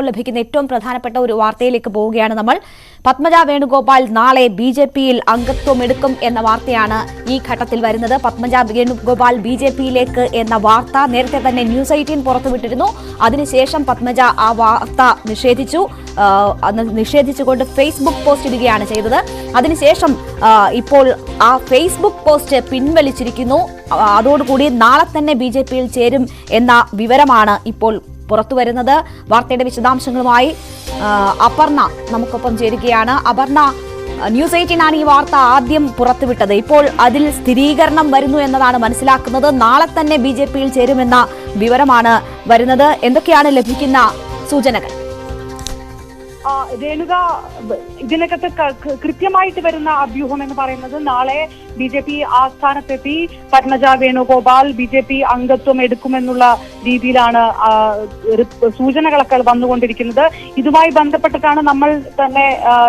ലഭിക്കുന്ന ഏറ്റവും പ്രധാനപ്പെട്ട ഒരു വാർത്തയിലേക്ക് പോവുകയാണ് നമ്മൾ. പത്മജ വേണുഗോപാൽ നാളെ ബിജെപിയിൽ അംഗത്വം എടുക്കും എന്ന വാർത്തയാണ് ഈ ഘട്ടത്തിൽ വരുന്നത്. പത്മജ വേണുഗോപാൽ ബിജെപിയിലേക്ക് എന്ന വാർത്ത നേരത്തെ തന്നെ ന്യൂസ് 18 പുറത്തുവിട്ടിരുന്നു. അതിനുശേഷം പത്മജ ആ വാർത്ത നിഷേധിച്ചുകൊണ്ട് ഫേസ്ബുക്ക് പോസ്റ്റ് ഇടുകയാണ് ചെയ്തത്. അതിനുശേഷം ഇപ്പോൾ ആ ഫേസ്ബുക്ക് പോസ്റ്റ് പിൻവലിച്ചിരിക്കുന്നു. അതോടുകൂടി നാളെ തന്നെ ബിജെപിയിൽ ചേരും എന്ന വിവരമാണ് ഇപ്പോൾ പുറത്തുവരുന്നത്. വാർത്തയുടെ വിശദാംശങ്ങളുമായി അപർണ നമുക്കൊപ്പം ചേരുകയാണ്. അപർണ, ന്യൂസ് 18 ആണ് ഈ വാർത്ത ആദ്യം പുറത്തുവിട്ടത്. ഇപ്പോൾ അതിൽ സ്ഥിരീകരണം വരുന്നു എന്നതാണ് മനസ്സിലാക്കുന്നത്. നാളെ തന്നെ ബിജെപിയിൽ ചേരുമെന്ന വിവരമാണ് വരുന്നത്. എന്തൊക്കെയാണ് ലഭിക്കുന്ന സൂചനകൾ? രേണുക, ഇതിനകത്ത് കൃത്യമായിട്ട് വരുന്ന അഭ്യൂഹം എന്ന് പറയുന്നത് നാളെ ബിജെപി ആസ്ഥാനത്തെത്തി പത്മജ വേണുഗോപാൽ ബിജെപി അംഗത്വം എടുക്കുമെന്നുള്ള രീതിയിലാണ് സൂചനകളൊക്കെ വന്നുകൊണ്ടിരിക്കുന്നത്. ഇതുമായി ബന്ധപ്പെട്ടിട്ടാണ് നമ്മൾ തന്നെ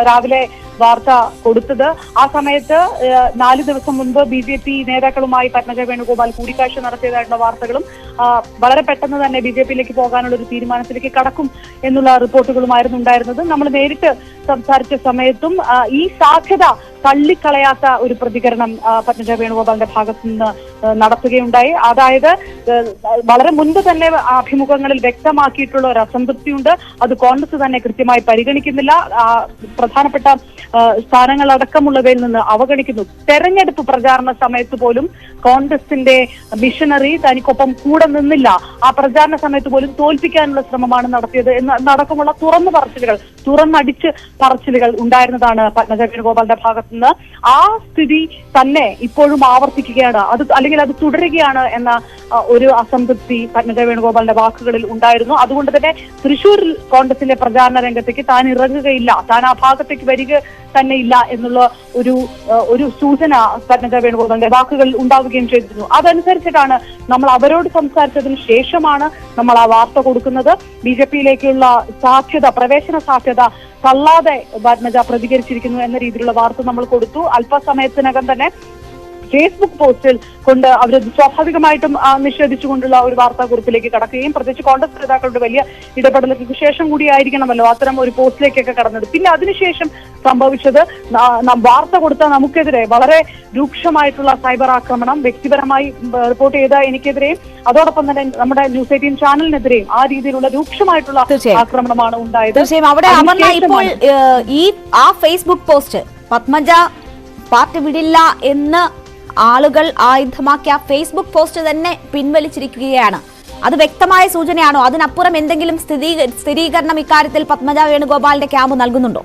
രാവിലെ വാർത്ത കൊടുത്തത്. ആ സമയത്ത് 4 ദിവസം മുൻപ് ബിജെപി നേതാക്കളുമായി പത്മജ വേണുഗോപാൽ കൂടിക്കാഴ്ച നടത്തിയതായിട്ടുള്ള വാർത്തകളും വളരെ പെട്ടെന്ന് തന്നെ ബിജെപിയിലേക്ക് പോകാനുള്ള ഒരു തീരുമാനത്തിലേക്ക് കടക്കും എന്നുള്ള റിപ്പോർട്ടുകളുമായിരുന്നു ഉണ്ടായിരുന്നത്. നമ്മൾ നേരിട്ട് സംസാരിച്ച സമയത്തും ഈ സാധ്യത തള്ളിക്കളയാത്ത ഒരു പ്രതികരണം പത്മജ വേണുഗോപാലിന്റെ ഭാഗത്തു നിന്ന് നടത്തുകയുണ്ടായി. അതായത് വളരെ മുൻപ് തന്നെ അഭിമുഖങ്ങളിൽ വ്യക്തമാക്കിയിട്ടുള്ള ഒരു അസംതൃപ്തിയുണ്ട്. അത് കോൺഗ്രസ് തന്നെ കൃത്യമായി പരിഗണിക്കുന്നില്ല. പ്രധാനപ്പെട്ട സ്ഥാനങ്ങളടക്കമുള്ളവയിൽ നിന്ന് അവഗണിക്കുന്നു. തെരഞ്ഞെടുപ്പ് പ്രചാരണ സമയത്ത് പോലും കോൺഗ്രസിന്റെ മിഷനറി തനിക്കൊപ്പം കൂടെ നിന്നില്ല. ആ പ്രചാരണ സമയത്ത് പോലും തോൽപ്പിക്കാനുള്ള ശ്രമമാണ് നടത്തിയത് എന്നടക്കമുള്ള തുറന്നടിച്ച് പറച്ചിലുകൾ ഉണ്ടായിരുന്നതാണ് പത്മജ വേണുഗോപാലിന്റെ ഭാഗത്തുനിന്ന്. ആ സ്ഥിതി തന്നെ ഇപ്പോഴും ആവർത്തിക്കുകയാണ്, അല്ലെങ്കിൽ അത് തുടരുകയാണ് എന്ന ഒരു അസംതൃപ്തി പത്മജ വേണുഗോപാലിന്റെ വാക്കുകളിൽ ഉണ്ടായിരുന്നു. അതുകൊണ്ട് തന്നെ തൃശൂരിൽ കോൺഗ്രസിന്റെ പ്രചാരണ രംഗത്തേക്ക് താൻ ഇറങ്ങുകയില്ല, താൻ ആ ഭാഗത്തേക്ക് വരിക തന്നെ ഇല്ല എന്നുള്ള ഒരു സൂചന പത്മജ വേണുഗോപാലിന്റെ വാക്കുകളിൽ ഉണ്ടാവുകയും ചെയ്തിരുന്നു. അതനുസരിച്ചിട്ടാണ് നമ്മൾ അവരോട് സംസാരിച്ചതിന് ശേഷമാണ് നമ്മൾ ആ വാർത്ത കൊടുക്കുന്നത്. ബിജെപിയിലേക്കുള്ള പ്രവേശന സാധ്യത തള്ളാതെ പത്മജ പ്രതികരിച്ചിരിക്കുന്നു എന്ന രീതിയിലുള്ള വാർത്ത നമ്മൾ കൊടുത്തു. അല്പസമയത്തിനകം തന്നെ ഫേസ്ബുക്ക് പോസ്റ്റിൽ കൊണ്ട് അവർ സ്വാഭാവികമായിട്ടും നിഷേധിച്ചുകൊണ്ടുള്ള ഒരു വാർത്താക്കുറിപ്പിലേക്ക് കടക്കുകയും പ്രത്യേകിച്ച് കോൺഗ്രസ് നേതാക്കളുടെ വലിയ ഇടപെടലുകൾക്ക് ശേഷം കൂടിയായിരിക്കണമല്ലോ അത്തരം ഒരു പോസ്റ്റിലേക്കൊക്കെ കടന്നത്. പിന്നെ അതിനുശേഷം സംഭവിച്ചത് വാർത്ത കൊടുത്ത നമുക്കെതിരെ വളരെ രൂക്ഷമായിട്ടുള്ള സൈബർ ആക്രമണം വ്യക്തിപരമായി റിപ്പോർട്ട് ചെയ്ത എനിക്കെതിരെയും അതോടൊപ്പം തന്നെ നമ്മുടെ ന്യൂസ് 18 ചാനലിനെതിരെയും ആ രീതിയിലുള്ള രൂക്ഷമായിട്ടുള്ള ആക്രമണമാണ് ഉണ്ടായത്. അവിടെ ഇപ്പോൾ ഈ ഫേസ്ബുക്ക് പോസ്റ്റ് പത്മജ പാർട്ടി വിടില്ല എന്ന് ആളുകൾ ആയുധമാക്കിയ ഫേസ്ബുക്ക് പോസ്റ്റ് തന്നെ പിൻവലിച്ചിരിക്കുകയാണ്. അത് വ്യക്തമായ സൂചനയാണോ? അതിനപ്പുറം എന്തെങ്കിലും സ്ഥിരീകരണം ഇക്കാര്യത്തിൽ പത്മജ വേണുഗോപാലിന്റെ ക്യാമ്പ് നൽകുന്നുണ്ടോ?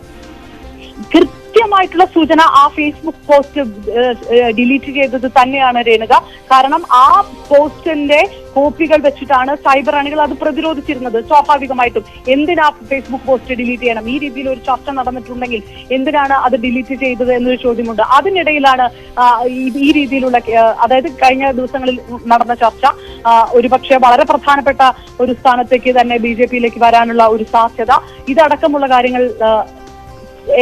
കൃത്യമായിട്ടുള്ള സൂചന ആ ഫേസ്ബുക്ക് പോസ്റ്റ് ഡിലീറ്റ് ചെയ്തത് തന്നെയാണ് രേണുക. കാരണം ആ പോസ്റ്റിന്റെ കോപ്പികൾ വെച്ചിട്ടാണ് സൈബർ അണികൾ അത് പ്രതിരോധിച്ചിരുന്നത്. സ്വാഭാവികമായിട്ടും എന്തിനാ ഫേസ്ബുക്ക് പോസ്റ്റ് ഡിലീറ്റ് ചെയ്യണം? ഈ രീതിയിൽ ഒരു ചർച്ച നടന്നിട്ടുണ്ടെങ്കിൽ എന്തിനാണ് അത് ഡിലീറ്റ് ചെയ്തത് എന്നൊരു ചോദ്യമുണ്ട്. അതിനിടയിലാണ് ഈ രീതിയിലുള്ള അതായത് കഴിഞ്ഞ ദിവസങ്ങളിൽ നടന്ന ചർച്ച ഒരുപക്ഷെ വളരെ പ്രധാനപ്പെട്ട ഒരു സ്ഥാനത്തേക്ക് തന്നെ ബിജെപിയിലേക്ക് വരാനുള്ള ഒരു സാധ്യത, ഇതടക്കമുള്ള കാര്യങ്ങൾ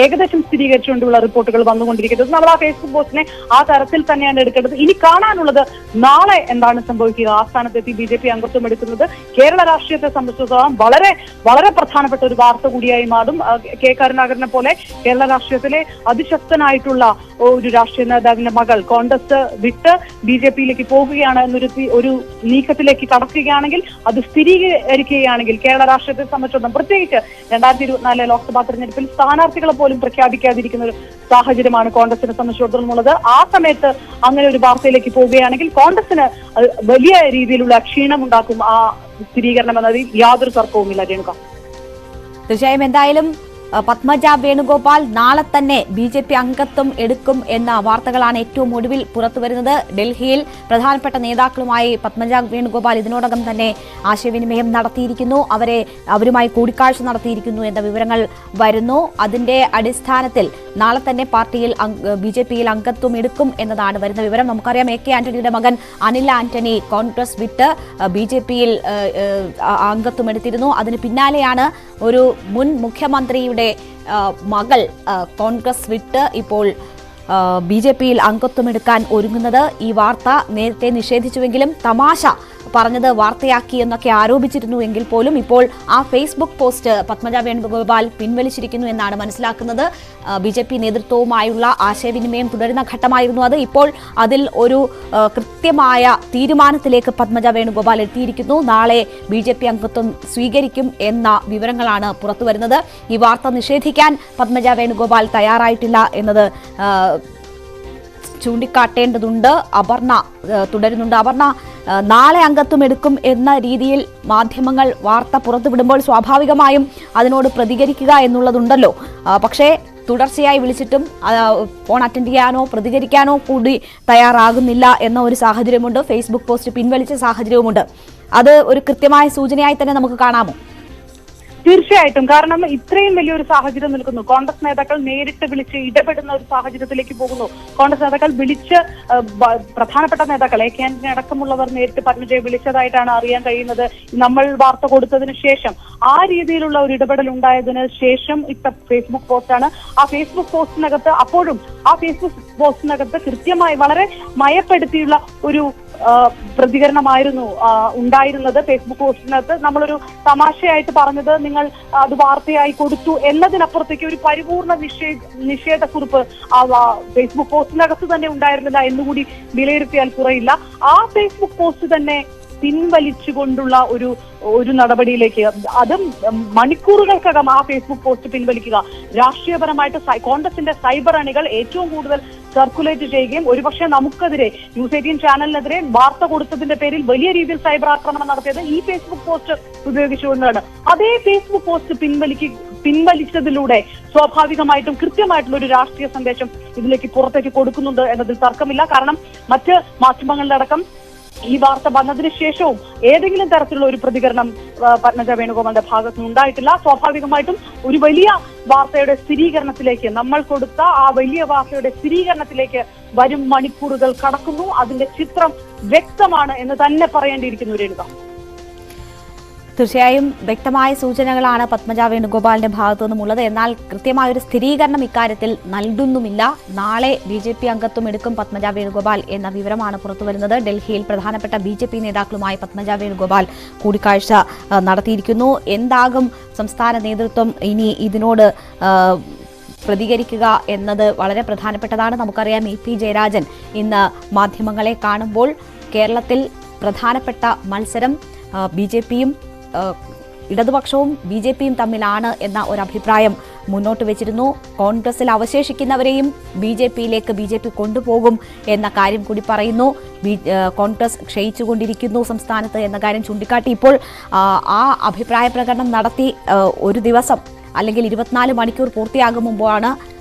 ഏകദേശം സ്ഥിരീകരിച്ചുകൊണ്ടുള്ള റിപ്പോർട്ടുകൾ വന്നുകൊണ്ടിരിക്കുന്നത്. നമ്മൾ ആ ഫേസ്ബുക്ക് പോസ്റ്റിനെ ആ തരത്തിൽ തന്നെയാണ് എടുക്കേണ്ടത്. ഇനി കാണാനുള്ളത് നാളെ എന്താണ് സംഭവിക്കുക. ആ സ്ഥാനത്തെത്തി ബിജെപി അംഗത്വം എടുക്കുന്നത് കേരള രാഷ്ട്രീയത്തെ സംബന്ധിച്ചിടത്തോളം വളരെ വളരെ പ്രധാനപ്പെട്ട ഒരു വാർത്ത കൂടിയായി മാറും. കെ കരുണാകരനെ പോലെ കേരള രാഷ്ട്രീയത്തിലെ അതിശക്തനായിട്ടുള്ള ഒരു രാഷ്ട്രീയ നേതാവിന്റെ മകൾ കോൺഗ്രസ് വിട്ട് ബിജെപിയിലേക്ക് പോകുകയാണ് ഒരു നീക്കത്തിലേക്ക് കടക്കുകയാണെങ്കിൽ, അത് സ്ഥിരീകരിക്കുകയാണെങ്കിൽ കേരള രാഷ്ട്രീയത്തെ സംബന്ധിച്ചിടത്തോളം പ്രത്യേകിച്ച് 2024 ലോക്സഭാ തെരഞ്ഞെടുപ്പിൽ സ്ഥാനാർത്ഥികൾ പോലും പ്രഖ്യാപിക്കാതിരിക്കുന്ന ഒരു സാഹചര്യമാണ് കോൺഗ്രസിനെ സംബന്ധിച്ചിടത്തോളം ഉള്ളത്. ആ സമയത്ത് അങ്ങനെ ഒരു വാർത്തയിലേക്ക് പോവുകയാണെങ്കിൽ കോൺഗ്രസിന് വലിയ രീതിയിലുള്ള ക്ഷീണമുണ്ടാക്കും ആ സ്ഥിരീകരണം എന്നതിൽ യാതൊരു തർക്കവുമില്ല. രേണുക, തീർച്ചയായും എന്തായാലും പത്മജ വേണുഗോപാൽ നാളെ തന്നെ ബിജെപി അംഗത്വം എടുക്കും എന്ന വാർത്തകളാണ് ഏറ്റവും ഒടുവിൽ പുറത്തുവരുന്നത്. ഡൽഹിയിൽ പ്രധാനപ്പെട്ട നേതാക്കളുമായി പത്മജ വേണുഗോപാൽ ഇതിനോടകം തന്നെ ആശയവിനിമയം നടത്തിയിരിക്കുന്നു, അവരുമായി കൂടിക്കാഴ്ച നടത്തിയിരിക്കുന്നു എന്ന വിവരങ്ങൾ വരുന്നു. അതിന്റെ അടിസ്ഥാനത്തിൽ നാളെ തന്നെ ബിജെപിയിൽ അംഗത്വം എടുക്കും എന്നതാണ് വരുന്ന വിവരം. നമുക്കറിയാം AK ആന്റണിയുടെ മകൻ അനിൽ ആന്റണി കോൺഗ്രസ് വിട്ട് ബിജെപിയിൽ അംഗത്വം എടുത്തിരുന്നു. അതിന് പിന്നാലെയാണ് ഒരു മുൻ മുഖ്യമന്ത്രിയുടെ മകൾ കോൺഗ്രസ് വിട്ട് ഇപ്പോൾ ബിജെപിയിൽ അംഗത്വമെടുക്കാൻ ഒരുങ്ങുന്നത്. ഈ വാർത്ത നേരത്തെ നിഷേധിച്ചുവെങ്കിലും തമാശ പറഞ്ഞത് വാർത്തയാക്കി എന്നൊക്കെ ആരോപിച്ചിരുന്നു എങ്കിൽ പോലും ഇപ്പോൾ ആ ഫേസ്ബുക്ക് പോസ്റ്റ് പത്മജ വേണുഗോപാൽ പിൻവലിച്ചിരിക്കുന്നു എന്നാണ് മനസ്സിലാക്കുന്നത്. BJP നേതൃത്വവുമായുള്ള ആശയവിനിമയം തുടരുന്ന ഘട്ടമായിരുന്നു അത്. ഇപ്പോൾ അതിൽ ഒരു കൃത്യമായ തീരുമാനത്തിലേക്ക് പത്മജ വേണുഗോപാൽ എത്തിയിരിക്കുന്നു. നാളെ BJP അംഗത്വം സ്വീകരിക്കും എന്ന വിവരങ്ങളാണ് പുറത്തുവരുന്നത്. ഈ വാർത്ത നിഷേധിക്കാൻ പത്മജ വേണുഗോപാൽ തയ്യാറായിട്ടില്ല എന്നത് ചൂണ്ടിക്കാട്ടേണ്ടതുണ്ട്. അപർണ തുടരുന്നുണ്ട്. അപർണ, നാളെ അംഗത്വം എടുക്കും എന്ന രീതിയിൽ മാധ്യമങ്ങൾ വാർത്ത പുറത്തുവിടുമ്പോൾ സ്വാഭാവികമായും അതിനോട് പ്രതികരിക്കുക എന്നുള്ളതുണ്ടല്ലോ. പക്ഷേ തുടർച്ചയായി വിളിച്ചിട്ടും ഫോൺ അറ്റൻഡ് ചെയ്യാനോ പ്രതികരിക്കാനോ കൂടി തയ്യാറാകുന്നില്ല എന്ന ഒരു സാഹചര്യമുണ്ട്. ഫേസ്ബുക്ക് പോസ്റ്റ് പിൻവലിച്ച സാഹചര്യവുമുണ്ട്. അത് ഒരു കൃത്യമായ സൂചനയായി തന്നെ നമുക്ക് കാണാമോ? തീർച്ചയായിട്ടും. കാരണം ഇത്രയും വലിയൊരു സാഹചര്യം നിൽക്കുന്നു. കോൺഗ്രസ് നേതാക്കൾ നേരിട്ട് വിളിച്ച് ഇടപെടുന്ന ഒരു സാഹചര്യത്തിലേക്ക് പോകുന്നു. കോൺഗ്രസ് നേതാക്കൾ വിളിച്ച് പ്രധാനപ്പെട്ട നേതാക്കൾ AK ആന്റണി അടക്കമുള്ളവർ നേരിട്ട് പത്മജയെ വിളിച്ചതായിട്ടാണ് അറിയാൻ കഴിയുന്നത്. നമ്മൾ വാർത്ത കൊടുത്തതിന് ശേഷം ആ രീതിയിലുള്ള ഒരു ഇടപെടൽ ഉണ്ടായതിന് ശേഷം ഇപ്പൊ ഫേസ്ബുക്ക് പോസ്റ്റാണ്. ആ ഫേസ്ബുക്ക് പോസ്റ്റിനകത്ത് അപ്പോഴും ആ ഫേസ്ബുക്ക് പോസ്റ്റിനകത്ത് കൃത്യമായി വളരെ മയപ്പെടുത്തിയുള്ള ഒരു പ്രതികരണമായിരുന്നു ഉണ്ടായിരുന്നത്. ഫേസ്ബുക്ക് പോസ്റ്റിനകത്ത് നമ്മളൊരു തമാശയായിട്ട് പറഞ്ഞത് നിങ്ങൾ അത് വാർത്തയായി കൊടുത്തു എന്നതിനപ്പുറത്തേക്ക് ഒരു പരിപൂർണ നിഷേധക്കുറിപ്പ് ഫേസ്ബുക്ക് പോസ്റ്റിനകത്ത് തന്നെ ഉണ്ടായിരുന്നില്ല എന്നുകൂടി വിലയിരുത്തിയാൽ കുറയില്ല. ആ ഫേസ്ബുക്ക് പോസ്റ്റ് തന്നെ പിൻവലിച്ചുകൊണ്ടുള്ള ഒരു നടപടിയിലേക്ക്, അതും മണിക്കൂറുകൾക്കകം ആ ഫേസ്ബുക്ക് പോസ്റ്റ് പിൻവലിക്കുക. രാഷ്ട്രീയപരമായിട്ട് കോൺഗ്രസിന്റെ സൈബർ അണികൾ ഏറ്റവും കൂടുതൽ സർക്കുലേറ്റ് ചെയ്യുകയും ഒരുപക്ഷെ നമുക്കെതിരെ ന്യൂസ് 18 ചാനലിനെതിരെ വാർത്ത കൊടുത്തതിന്റെ പേരിൽ വലിയ രീതിയിൽ സൈബർ ആക്രമണം നടത്തിയത് ഈ ഫേസ്ബുക്ക് പോസ്റ്റ് ഉപയോഗിച്ചുകൊണ്ടാണ്. അതേ ഫേസ്ബുക്ക് പോസ്റ്റ് പിൻവലിച്ചതിലൂടെ സ്വാഭാവികമായിട്ടും കൃത്യമായിട്ടുള്ള ഒരു രാഷ്ട്രീയ സന്ദേശം ഇതിലേക്ക് പുറത്തേക്ക് കൊടുക്കുന്നുണ്ട് എന്നതിൽ തർക്കമില്ല. കാരണം മറ്റ് മാധ്യമങ്ങളിലടക്കം ഈ വാർത്ത വന്നതിന് ശേഷവും ഏതെങ്കിലും തരത്തിലുള്ള ഒരു പ്രതികരണം പത്മജ വേണുഗോപാലിന്റെ ഭാഗത്ത് നിന്ന് ഉണ്ടായിട്ടില്ല. സ്വാഭാവികമായിട്ടും ഒരു വലിയ വാർത്തയുടെ സ്ഥിരീകരണത്തിലേക്ക്, നമ്മൾ കൊടുത്ത ആ വലിയ വാർത്തയുടെ സ്ഥിരീകരണത്തിലേക്ക് വരും മണിക്കൂറുകൾ കടക്കുന്നു. അതിന്റെ ചിത്രം വ്യക്തമാണ് എന്ന് തന്നെ പറയേണ്ടിയിരിക്കുന്നു രേണുക. തീർച്ചയായും വ്യക്തമായ സൂചനകളാണ് പത്മജ വേണുഗോപാലിന്റെ ഭാഗത്തു നിന്നുമുള്ളത്. എന്നാൽ കൃത്യമായൊരു സ്ഥിരീകരണം ഇക്കാര്യത്തിൽ നൽകുന്നുമില്ല. നാളെ BJP അംഗത്വം എടുക്കും പത്മജ വേണുഗോപാൽ എന്ന വിവരമാണ് പുറത്തുവരുന്നത്. ഡൽഹിയിൽ പ്രധാനപ്പെട്ട BJP നേതാക്കളുമായി പത്മജ വേണുഗോപാൽ കൂടിക്കാഴ്ച നടത്തിയിരിക്കുന്നു. എന്താകും സംസ്ഥാന നേതൃത്വം ഇനി ഇതിനോട് പ്രതികരിക്കുക എന്നത് വളരെ പ്രധാനപ്പെട്ടതാണ്. നമുക്കറിയാം EP ജയരാജൻ ഇന്ന് മാധ്യമങ്ങളെ കാണുമ്പോൾ കേരളത്തിൽ പ്രധാനപ്പെട്ട മത്സരം BJPയും ഇടതുപക്ഷവും BJPയും തമ്മിലാണ് എന്ന ഒരു അഭിപ്രായം മുന്നോട്ട് വെച്ചിരുന്നു. കോൺഗ്രസിൽ അവശേഷിക്കുന്നവരെയും BJP കൊണ്ടുപോകും എന്ന കാര്യം കൂടി പറയുന്നു. കോൺഗ്രസ് ക്ഷയിച്ചുകൊണ്ടിരിക്കുന്നു സംസ്ഥാനത്ത് എന്ന കാര്യം ചൂണ്ടിക്കാട്ടി ഇപ്പോൾ ആ അഭിപ്രായ പ്രകടനം നടത്തി ഒരു ദിവസം അല്ലെങ്കിൽ 24 മണിക്കൂർ പൂർത്തിയാകും മുമ്പാണ്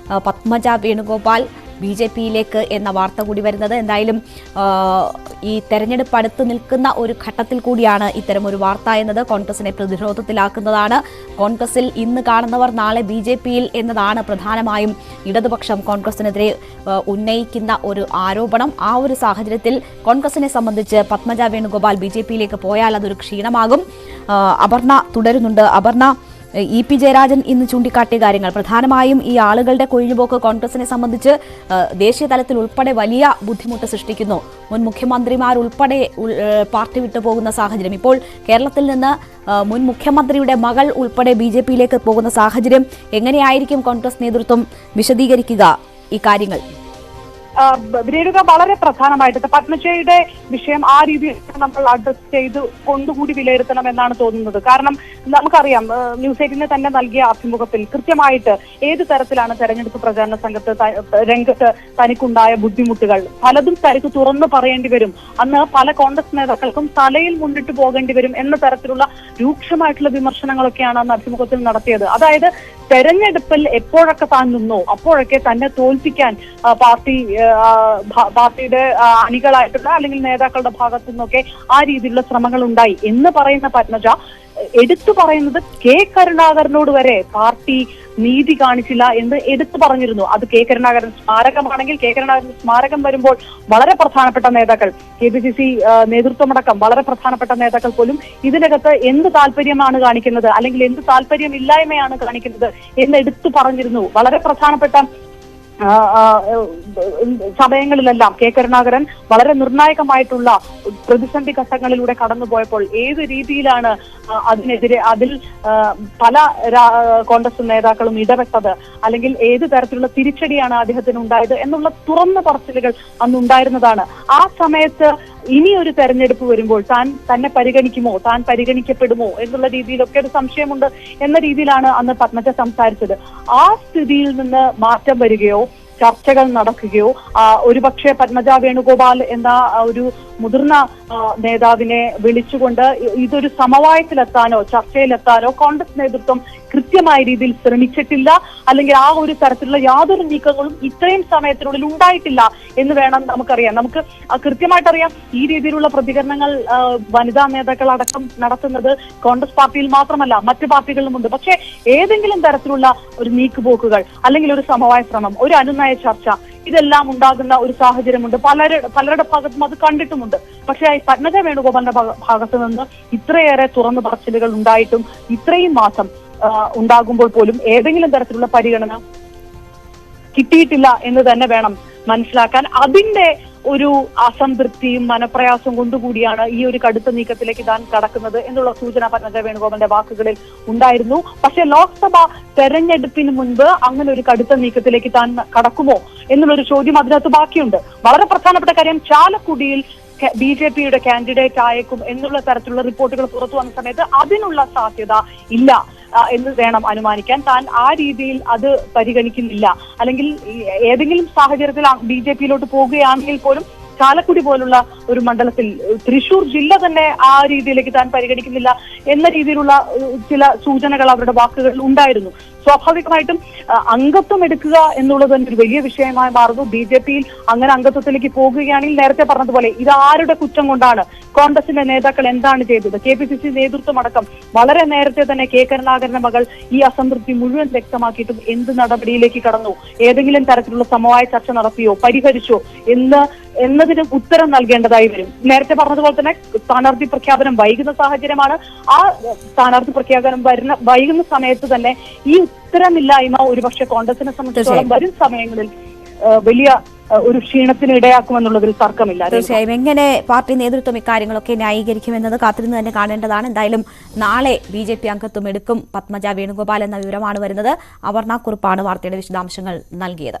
പത്മജ വേണുഗോപാൽ BJPയിലേക്ക് എന്ന വാർത്ത കൂടി വരുന്നത്. എന്തായാലും ഈ തെരഞ്ഞെടുപ്പ് അടുത്ത് നിൽക്കുന്ന ഒരു ഘട്ടത്തിൽ കൂടിയാണ് ഇത്തരം ഒരു വാർത്ത എന്നത് കോൺഗ്രസിനെ പ്രതിരോധത്തിലാക്കുന്നതാണ്. കോൺഗ്രസിൽ ഇന്ന് കാണുന്നവർ നാളെ BJPയിൽ എന്നതാണ് പ്രധാനമായും ഇടതുപക്ഷം കോൺഗ്രസിനെതിരെ ഉന്നയിക്കുന്ന ഒരു ആരോപണം. ആ ഒരു സാഹചര്യത്തിൽ കോൺഗ്രസിനെ സംബന്ധിച്ച് പത്മജ വേണുഗോപാൽ BJPയിലേക്ക് പോയാൽ അതൊരു ക്ഷീണമാകും. അപർണ തുടരുന്നുണ്ട്. അപർണ, EP ജയരാജൻ ഇന്ന് ചൂണ്ടിക്കാട്ടിയ കാര്യങ്ങൾ പ്രധാനമായും ഈ ആളുകളുടെ കൊഴിഞ്ഞുപോക്ക് കോൺഗ്രസിനെ സംബന്ധിച്ച് ദേശീയ തലത്തിൽ ഉൾപ്പെടെ വലിയ ബുദ്ധിമുട്ട് സൃഷ്ടിക്കുന്നു. മുൻ മുഖ്യമന്ത്രിമാരുൾപ്പെടെ പാർട്ടി വിട്ടുപോകുന്ന സാഹചര്യം, ഇപ്പോൾ കേരളത്തിൽ നിന്ന് മുൻ മുഖ്യമന്ത്രിയുടെ മകൾ ഉൾപ്പെടെ BJPയിലേക്ക് പോകുന്ന സാഹചര്യം എങ്ങനെയായിരിക്കും കോൺഗ്രസ് നേതൃത്വം വിശദീകരിക്കുക ഈ കാര്യങ്ങൾ? രേണുക, വളരെ പ്രധാനമായിട്ട് പത്മജയുടെ വിഷയം ആ രീതിയിൽ നമ്മൾ അഡ്രസ് ചെയ്ത് കൊണ്ടുകൂടി വിലയിരുത്തണം എന്നാണ് തോന്നുന്നത്. കാരണം നമുക്കറിയാം ന്യൂസ് 18 തന്നെ നൽകിയ അഭിമുഖത്തിൽ കൃത്യമായിട്ട് ഏത് തരത്തിലാണ് തെരഞ്ഞെടുപ്പ് പ്രചാരണ രംഗത്ത് തനിക്കുണ്ടായ ബുദ്ധിമുട്ടുകൾ പലതും തനിക്ക് തുറന്നു പറയേണ്ടി വരും. അന്ന് പല കോൺഗ്രസ് നേതാക്കൾക്കും തലയിൽ മുന്നിട്ട് പോകേണ്ടി വരും എന്ന തരത്തിലുള്ള രൂക്ഷമായിട്ടുള്ള വിമർശനങ്ങളൊക്കെയാണ് അന്ന് അഭിമുഖത്തിൽ നടത്തിയത്. അതായത് തെരഞ്ഞെടുപ്പിൽ എപ്പോഴൊക്കെ താൻ നിന്നോ അപ്പോഴൊക്കെ തന്നെ തോൽപ്പിക്കാൻ പാർട്ടിയുടെ അണികളായിട്ടുള്ള അല്ലെങ്കിൽ നേതാക്കളുടെ ഭാഗത്തു നിന്നൊക്കെ ആ രീതിയിലുള്ള ശ്രമങ്ങൾ ഉണ്ടായി എന്ന് പറയുന്ന പത്മജ എടുത്തു പറയുന്നത് K കരുണാകരനോട് വരെ പാർട്ടി നീതി കാണിച്ചില്ല എന്ന് എടുത്തു പറഞ്ഞിരുന്നു. അത് K കരുണാകരൻ സ്മാരകമാണെങ്കിൽ K കരുണാകരൻ സ്മാരകം വരുമ്പോൾ വളരെ പ്രധാനപ്പെട്ട നേതാക്കൾ, KPCC നേതൃത്വമടക്കം വളരെ പ്രധാനപ്പെട്ട നേതാക്കൾ പോലും ഇതിനകത്ത് എന്ത് താല്പര്യമാണ് കാണിക്കുന്നത് അല്ലെങ്കിൽ എന്ത് താല്പര്യമില്ലായ്മയാണ് കാണിക്കുന്നത് എന്ന് എടുത്തു പറഞ്ഞിരുന്നു. വളരെ പ്രധാനപ്പെട്ട സമയങ്ങളിലെല്ലാം കെ കരുണാകരൻ വളരെ നിർണായകമായിട്ടുള്ള പ്രതിസന്ധി ഘട്ടങ്ങളിലൂടെ കടന്നുപോയപ്പോൾ ഏത് രീതിയിലാണ് അതിൽ പല കോൺഗ്രസ് നേതാക്കളും ഇടപെട്ടത്, അല്ലെങ്കിൽ ഏത് തരത്തിലുള്ള തിരിച്ചടിയാണ് അദ്ദേഹത്തിന് ഉണ്ടായത് എന്നുള്ള തുറന്ന പറച്ചിലുകൾ അന്നുണ്ടായിരുന്നതാണ്. ആ സമയത്ത് ഇനിയൊരു തെരഞ്ഞെടുപ്പ് വരുമ്പോൾ തന്നെ പരിഗണിക്കുമോ, താൻ പരിഗണിക്കപ്പെടുമോ എന്നുള്ള രീതിയിലൊക്കെ ഒരു സംശയമുണ്ട് എന്ന രീതിയിലാണ് അന്ന് പത്മജ സംസാരിച്ചത്. ആ സ്ഥിതിയിൽ നിന്ന് മാറ്റം വരികയോ ചർച്ചകൾ നടക്കുകയോ ഒരുപക്ഷെ പത്മജ വേണുഗോപാൽ എന്ന ഒരു മുതിർന്ന നേതാവിനെ വിളിച്ചുകൊണ്ട് ഇതൊരു സമവായത്തിലെത്താനോ ചർച്ചയിലെത്താനോ കോൺഗ്രസ് നേതൃത്വം കൃത്യമായ രീതിയിൽ ശ്രമിച്ചിട്ടില്ല, അല്ലെങ്കിൽ ആ ഒരു തരത്തിലുള്ള യാതൊരു നീക്കങ്ങളും ഇത്രയും സമയത്തിനുള്ളിൽ ഉണ്ടായിട്ടില്ല എന്ന് വേണം നമുക്കറിയാം. നമുക്ക് കൃത്യമായിട്ടറിയാം ഈ രീതിയിലുള്ള പ്രതികരണങ്ങൾ വനിതാ നേതാക്കൾ അടക്കം നടത്തുന്നത് കോൺഗ്രസ് പാർട്ടിയിൽ മാത്രമല്ല മറ്റു പാർട്ടികളിലുമുണ്ട്. പക്ഷേ ഏതെങ്കിലും തരത്തിലുള്ള ഒരു നീക്കുപോക്കുകൾ അല്ലെങ്കിൽ ഒരു സമവായ ശ്രമം, ഒരു അനുനയ ചർച്ച, ഇതെല്ലാം ഉണ്ടാകുന്ന ഒരു സാഹചര്യമുണ്ട്. പലരുടെ ഭാഗത്തും അത് കണ്ടിട്ടുമുണ്ട്. പക്ഷേ പത്മജ വേണുഗോപാലിന്റെ ഭാഗത്തു നിന്ന് ഇത്രയേറെ തുറന്നു പറച്ചിലുകൾ ഉണ്ടായിട്ടും ഇത്രയും മാസം ഉണ്ടാകുമ്പോൾ പോലും ഏതെങ്കിലും തരത്തിലുള്ള പരിഗണന കിട്ടിയിട്ടില്ല എന്ന് തന്നെ വേണം മനസ്സിലാക്കാൻ. അതിന്റെ ഒരു അസംതൃപ്തിയും മനപ്രയാസവും കൊണ്ടുകൂടിയാണ് ഈ ഒരു കടുത്ത നീക്കത്തിലേക്ക് താൻ കടക്കുന്നത് എന്നുള്ള സൂചന പത്മജ വേണുഗോപാലിന്റെ വാക്കുകളിൽ ഉണ്ടായിരുന്നു. പക്ഷേ ലോക്സഭ തെരഞ്ഞെടുപ്പിന് മുൻപ് അങ്ങനെ ഒരു കടുത്ത നീക്കത്തിലേക്ക് താൻ കടക്കുമോ എന്നുള്ളൊരു ചോദ്യം അതിനകത്ത് ബാക്കിയുണ്ട്. വളരെ പ്രധാനപ്പെട്ട കാര്യം, ചാലക്കുടിയിൽ BJP-യുടെ കാൻഡിഡേറ്റ് ആയേക്കും എന്നുള്ള തരത്തിലുള്ള റിപ്പോർട്ടുകൾ പുറത്തു വന്ന സമയത്ത് അതിനുള്ള സാധ്യത ഇല്ല എന്ന് വേണം അനുമാനിക്കാൻ. താൻ ആ രീതിയിൽ അത് പരിഗണിക്കുന്നില്ല, അല്ലെങ്കിൽ ഏതെങ്കിലും സാഹചര്യത്തിൽ BJP-യിലോട്ട് പോകുകയാണെങ്കിൽ പോലും ചാലക്കുടി പോലുള്ള ഒരു മണ്ഡലത്തിൽ, തൃശൂർ ജില്ല തന്നെ ആ രീതിയിലേക്ക് താൻ പരിഗണിക്കുന്നില്ല എന്ന രീതിയിലുള്ള ചില സൂചനകൾ അവരുടെ വാക്കുകളിൽ ഉണ്ടായിരുന്നു. സ്വാഭാവികമായിട്ടും അംഗത്വം എടുക്കുക എന്നുള്ളത് തന്നെ ഒരു വലിയ വിഷയമായി മാറുന്നു. BJP-യിൽ അങ്ങനെ അംഗത്വത്തിലേക്ക് പോകുകയാണെങ്കിൽ നേരത്തെ പറഞ്ഞതുപോലെ ഇത് ആരുടെ കുറ്റം കൊണ്ടാണ്, കോൺഗ്രസിന്റെ നേതാക്കൾ എന്താണ് ചെയ്തത്, KPCC നേതൃത്വം അടക്കം വളരെ നേരത്തെ തന്നെ കെ കരുണാകരന്റെ മകൾ ഈ അസംതൃപ്തി മുഴുവൻ വ്യക്തമാക്കിയിട്ടും എന്ത് നടപടിയിലേക്ക് കടന്നു, ഏതെങ്കിലും തരത്തിലുള്ള സമവായ ചർച്ച നടത്തിയോ പരിഹരിച്ചോ എന്നതിന് ഉത്തരം നൽകേണ്ടതായി വരും. നേരത്തെ പറഞ്ഞതുപോലെ തന്നെ സ്ഥാനാർത്ഥി പ്രഖ്യാപനം വൈകുന്ന സാഹചര്യമാണ്. ആ സ്ഥാനാർത്ഥി പ്രഖ്യാപനം വൈകുന്ന സമയത്ത് തന്നെ ഈ ഉത്തരമില്ലായ്മ ഒരുപക്ഷെ കോൺഗ്രസിനെ സംബന്ധിച്ചിടത്തോളം വരും സമയങ്ങളിൽ വലിയ ഒരു ക്ഷീണത്തിന് ഇടയാക്കുമെന്നുള്ളതിൽ തർക്കമില്ല. തീർച്ചയായും എങ്ങനെ പാർട്ടി നേതൃത്വം ഇക്കാര്യങ്ങളൊക്കെ ന്യായീകരിക്കുമെന്നത് കാത്തിരുന്ന് തന്നെ കാണേണ്ടതാണ്. എന്തായാലും നാളെ BJP അംഗത്വം എടുക്കും പത്മജ വേണുഗോപാൽ എന്ന വിവരമാണ് വരുന്നത്. അപർണ കുറുപ്പാണ് വാർത്തയുടെ വിശദാംശങ്ങൾ നൽകിയത്.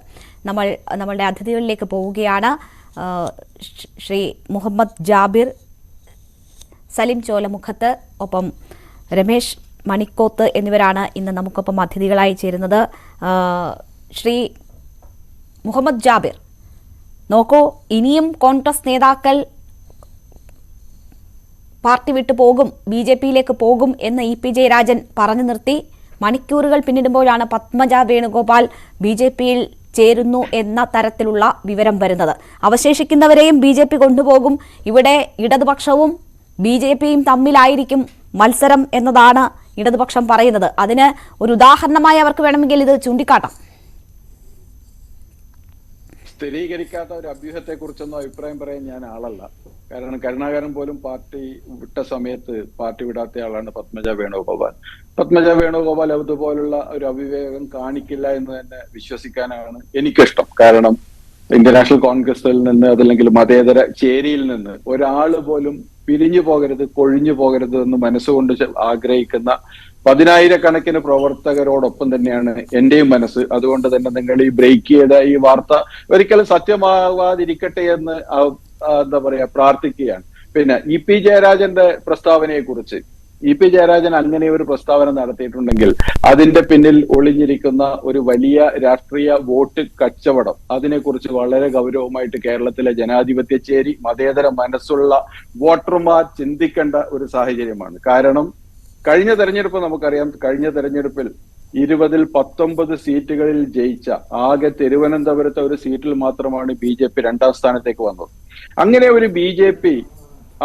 നമ്മളുടെ അതിഥികളിലേക്ക് പോവുകയാണ്. ശ്രീ മുഹമ്മദ് ജാബിർ, സലിം ചോലമുഖത്ത്, ഒപ്പം രമേശ് മണിക്കോത്ത് എന്നിവരാണ് ഇന്ന് നമുക്കൊപ്പം അതിഥികളായി ചേരുന്നത്. ശ്രീ മുഹമ്മദ് ജാബിർ, നോക്കൂ, ഇനിയും കോൺഗ്രസ് നേതാക്കൾ പാർട്ടി വിട്ടു പോകും, BJP-യിലേക്ക് പോകും എന്ന് EP ജയരാജൻ പറഞ്ഞു നിർത്തി. മണിക്കൂറുകൾ പിന്നിടുമ്പോഴാണ് പത്മജ വേണുഗോപാൽ BJP-യിൽ ചേരുന്നു എന്ന തരത്തിലുള്ള വിവരം വരുന്നത്. അവശേഷിക്കുന്നവരെയും BJP കൊണ്ടുപോകും, ഇവിടെ ഇടതുപക്ഷവും BJP-യും തമ്മിലായിരിക്കും മത്സരം എന്നതാണ് ഇടതുപക്ഷം പറയുന്നത്. അതിന് ഒരു ഉദാഹരണമായി അവർക്ക് വേണമെങ്കിൽ ഇത് ചൂണ്ടിക്കാട്ടാം. സ്ഥിരീകരിക്കാത്ത ഒരു അഭ്യൂഹത്തെ കുറിച്ചൊന്നും അഭിപ്രായം പറയാൻ ഞാൻ ആളല്ല. കാരണം കരുണാകരൻ പോലും പാർട്ടി വിട്ട സമയത്ത് പാർട്ടി വിടാത്ത ആളാണ് പത്മജ വേണുഗോപാൽ. പത്മജ വേണുഗോപാൽ അതുപോലുള്ള ഒരു അവിവേകം കാണിക്കില്ല എന്ന് തന്നെ വിശ്വസിക്കാനാണ് എനിക്കിഷ്ടം. കാരണം ഇന്ത്യൻ നാഷണൽ കോൺഗ്രസിൽ നിന്ന്, അതല്ലെങ്കിൽ മതേതര ചേരിയിൽ നിന്ന് ഒരാൾ പോലും പിരിഞ്ഞു പോകരുത്, കൊഴിഞ്ഞു പോകരുത് എന്ന് മനസ്സുകൊണ്ട് ആഗ്രഹിക്കുന്ന 10,000-കണക്കിന് പ്രവർത്തകരോടൊപ്പം തന്നെയാണ് എന്റെയും മനസ്സ്. അതുകൊണ്ട് തന്നെ നിങ്ങൾ ഈ ബ്രേക്ക് ചെയ്ത ഈ വാർത്ത ഒരിക്കലും സത്യമാവാതിരിക്കട്ടെ എന്ന് എന്താ പറയാ പ്രാർത്ഥിക്കുകയാണ്. പിന്നെ EP ജയരാജന്റെ പ്രസ്താവനയെ കുറിച്ച്, EP ജയരാജൻ അങ്ങനെ ഒരു പ്രസ്താവന നടത്തിയിട്ടുണ്ടെങ്കിൽ അതിന്റെ പിന്നിൽ ഒളിഞ്ഞിരിക്കുന്ന ഒരു വലിയ രാഷ്ട്രീയ വോട്ട് കച്ചവടം, അതിനെക്കുറിച്ച് വളരെ ഗൗരവമായിട്ട് കേരളത്തിലെ ജനാധിപത്യ ചേരി, മതേതര മനസ്സുള്ള വോട്ടർമാർ ചിന്തിക്കേണ്ട ഒരു സാഹചര്യമാണ്. കാരണം കഴിഞ്ഞ തെരഞ്ഞെടുപ്പ് നമുക്കറിയാം. കഴിഞ്ഞ തെരഞ്ഞെടുപ്പിൽ 20-ൽ 19 സീറ്റുകളിൽ ജയിച്ച, ആകെ തിരുവനന്തപുരത്തെ ഒരു സീറ്റിൽ മാത്രമാണ് BJP 2ാം സ്ഥാനത്തേക്ക് വന്നത്. അങ്ങനെ ഒരു BJP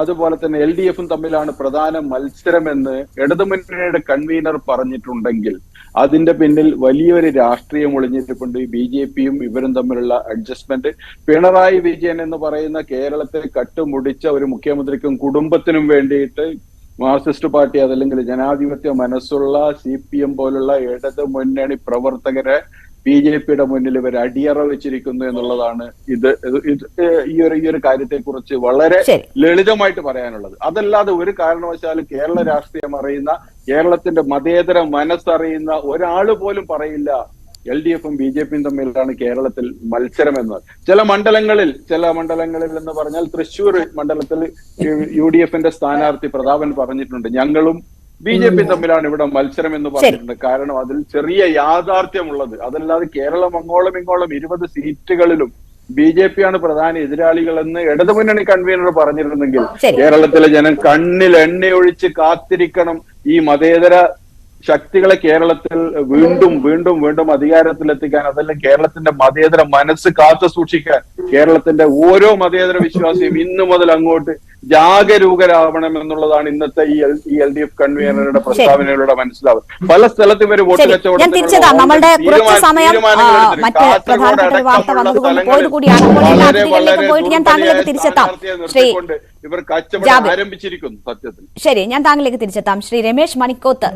അതുപോലെ തന്നെ LDF-ഉം തമ്മിലാണ് പ്രധാന മത്സരമെന്ന് ഇടതുമുന്നണിയുടെ കൺവീനർ പറഞ്ഞിട്ടുണ്ടെങ്കിൽ അതിന്റെ പിന്നിൽ വലിയൊരു രാഷ്ട്രീയം ഒളിഞ്ഞിരിപ്പുണ്ട്. BJP-യും ഇവരും തമ്മിലുള്ള അഡ്ജസ്റ്റ്മെന്റ്. പിണറായി വിജയൻ എന്ന് പറയുന്ന കേരളത്തെ കട്ടുമുടിച്ച ഒരു മുഖ്യമന്ത്രിക്കും കുടുംബത്തിനും വേണ്ടിയിട്ട് മാർക്സിസ്റ്റ് പാർട്ടി, അതല്ലെങ്കിൽ ജനാധിപത്യ മനസ്സുള്ള CPM പോലുള്ള ഇടത് മുന്നണി പ്രവർത്തകരെ BJP-യുടെ മുന്നിൽ ഇവർ അടിയറ വെച്ചിരിക്കുന്നു എന്നുള്ളതാണ് ഈ ഒരു കാര്യത്തെക്കുറിച്ച് വളരെ ലളിതമായിട്ട് പറയാനുള്ളത്. അതല്ലാതെ ഒരു കാരണവശാലും കേരള രാഷ്ട്രീയം അറിയുന്ന, കേരളത്തിന്റെ മതേതര മനസ്സറിയുന്ന ഒരാൾ പോലും പറയില്ല LDF-ഉം BJP-യും തമ്മിലാണ് കേരളത്തിൽ മത്സരമെന്ന്. ചില മണ്ഡലങ്ങളിൽ എന്ന് പറഞ്ഞാൽ തൃശ്ശൂർ മണ്ഡലത്തിൽ UDF-ന്റെ സ്ഥാനാർത്ഥി പ്രതാപൻ പറഞ്ഞിട്ടുണ്ട്, ഞങ്ങളും BJP തമ്മിലാണ് ഇവിടെ മത്സരം എന്ന് പറഞ്ഞിട്ടുണ്ട്. കാരണം അതിൽ ചെറിയ യാഥാർത്ഥ്യമുള്ളത്. അതല്ലാതെ കേരളം അങ്ങോളം ഇങ്ങോളം 20 സീറ്റുകളിലും BJP-യാണ് പ്രധാന എതിരാളികളെന്ന് ഇടതുമുന്നണി കൺവീനർ പറഞ്ഞിരുന്നെങ്കിൽ കേരളത്തിലെ ജനം കണ്ണിൽ എണ്ണയൊഴിച്ച് കാത്തിരിക്കണം ഈ മതേതര ശക്തികളെ കേരളത്തിൽ വീണ്ടും അധികാരത്തിലെത്തിക്കാൻ, അതല്ലെങ്കിൽ കേരളത്തിന്റെ മതേതര മനസ്സ് കാത്തു സൂക്ഷിക്കാൻ കേരളത്തിന്റെ ഓരോ മതേതര വിശ്വാസിയും ഇന്നു മുതൽ അങ്ങോട്ട് ജാഗരൂകരാവണം എന്നുള്ളതാണ് ഇന്നത്തെ ഈ LDF കൺവീനറുടെ പ്രസ്താവനയിലൂടെ മനസ്സിലാവും. പല സ്ഥലത്ത് ഇവര് വോട്ട് ഇവർ കച്ചവടം ആരംഭിച്ചിരിക്കുന്നു. സത്യത്തിൽ ശരി, ഞാൻ താങ്കളിലേക്ക് തിരിച്ചെത്താം. ശ്രീ രമേശ് മണിക്കോത്ത്,